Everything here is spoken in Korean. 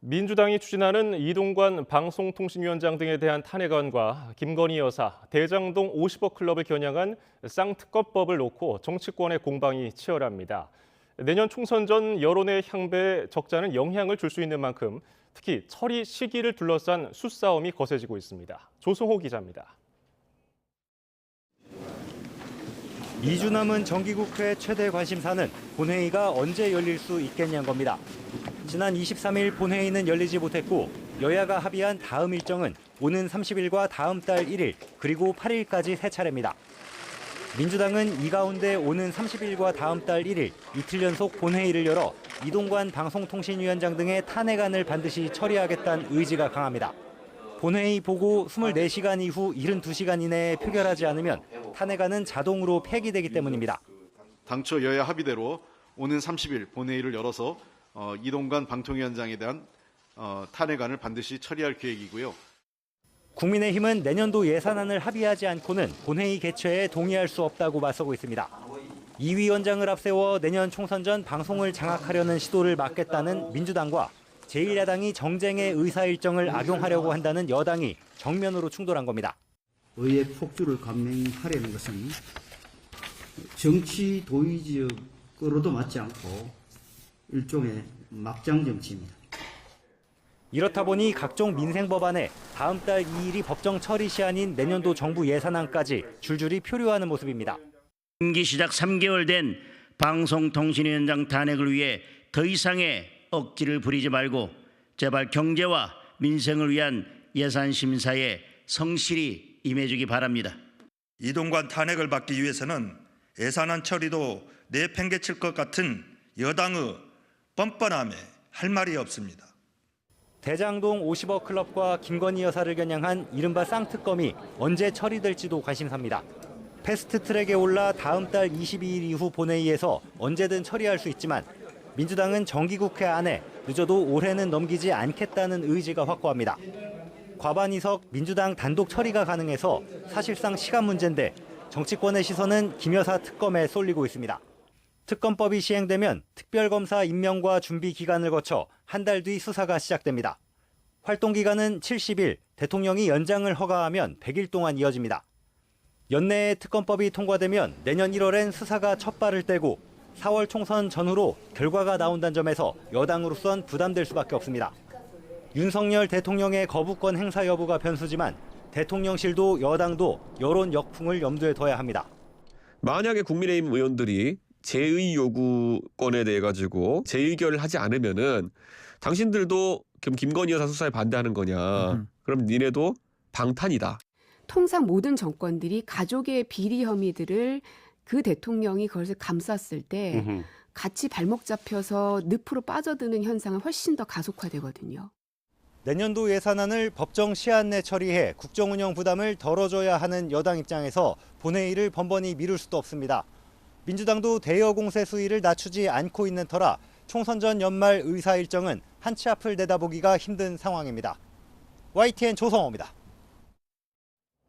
민주당이 추진하는 이동관 방송통신위원장 등에 대한 탄핵안과 김건희 여사, 대장동 50억 클럽을 겨냥한 쌍특검법을 놓고 정치권의 공방이 치열합니다. 내년 총선 전 여론의 향배에 적잖은 영향을 줄 수 있는 만큼 특히 처리 시기를 둘러싼 수싸움이 거세지고 있습니다. 조성호 기자입니다. 2주 남은 정기국회 최대 관심사는 본회의가 언제 열릴 수 있겠냐는 겁니다. 지난 23일 본회의는 열리지 못했고 여야가 합의한 다음 일정은 오는 30일과 다음 달 1일 그리고 8일까지 세 차례입니다. 민주당은 이 가운데 오는 30일과 다음 달 1일 이틀 연속 본회의를 열어 이동관 방송통신위원장 등의 탄핵안을 반드시 처리하겠다는 의지가 강합니다. 본회의 보고 24시간 이후 72시간 이내에 표결하지 않으면 탄핵안은 자동으로 폐기되기 때문입니다. 당초 여야 합의대로 오는 30일 본회의를 열어서 이동관 방통위원장에 대한 탄핵안을 반드시 처리할 계획이고요. 국민의힘은 내년도 예산안을 합의하지 않고는 본회의 개최에 동의할 수 없다고 맞서고 있습니다. 이 위원장을 앞세워 내년 총선 전 방송을 장악하려는 시도를 막겠다는 민주당과 제1야당이 정쟁의 의사 일정을 악용하려고 한다는 여당이 정면으로 충돌한 겁니다. 의회 폭주를 감행하려는 것은 정치 도의적으로도 맞지 않고 일종의 막장 정치입니다. 이렇다 보니 각종 민생 법안에 다음 달 2일이 법정 처리 시한인 내년도 정부 예산안까지 줄줄이 표류하는 모습입니다. 임기 시작 3개월 된 방송통신위원장 탄핵을 위해 더 이상의 억지를 부리지 말고 제발 경제와 민생을 위한 예산 심사에 성실히 임해주기 바랍니다. 이동관 탄핵을 받기 위해서는 예산안 처리도 내팽개칠 것 같은 여당의 뻔뻔함에 할 말이 없습니다. 대장동 50억 클럽과 김건희 여사를 겨냥한 이른바 쌍특검이 언제 처리될지도 관심사입니다. 패스트트랙에 올라 다음 달 22일 이후 본회의에서 언제든 처리할 수 있지만 민주당은 정기국회 안에 늦어도 올해는 넘기지 않겠다는 의지가 확고합니다. 과반의석 민주당 단독 처리가 가능해서 사실상 시간 문제인데 정치권의 시선은 김 여사 특검에 쏠리고 있습니다. 특검법이 시행되면 특별검사 임명과 준비 기간을 거쳐 한 달 뒤 수사가 시작됩니다. 활동 기간은 70일, 대통령이 연장을 허가하면 100일 동안 이어집니다. 연내에 특검법이 통과되면 내년 1월엔 수사가 첫 발을 떼고 4월 총선 전후로 결과가 나온다는 점에서 여당으로선 부담될 수밖에 없습니다. 윤석열 대통령의 거부권 행사 여부가 변수지만 대통령실도 여당도 여론 역풍을 염두에 둬야 합니다. 만약에 국민의힘 의원들이 제의 요구권에 대해 가지고 재의결을 하지 않으면은 당신들도 그럼 김건희 여사 수사에 반대하는 거냐? 그럼 니네도 방탄이다. 통상 모든 정권들이 가족의 비리 혐의들을 그 대통령이 그것을 감쌌을 때 같이 발목 잡혀서 늪으로 빠져드는 현상은 훨씬 더 가속화되거든요. 내년도 예산안을 법정 시한 내 처리해 국정운영 부담을 덜어줘야 하는 여당 입장에서 본회의를 번번이 미룰 수도 없습니다. 민주당도 대여 공세 수위를 낮추지 않고 있는 터라 총선 전 연말 의사 일정은 한치 앞을 내다보기가 힘든 상황입니다. YTN 조성호입니다.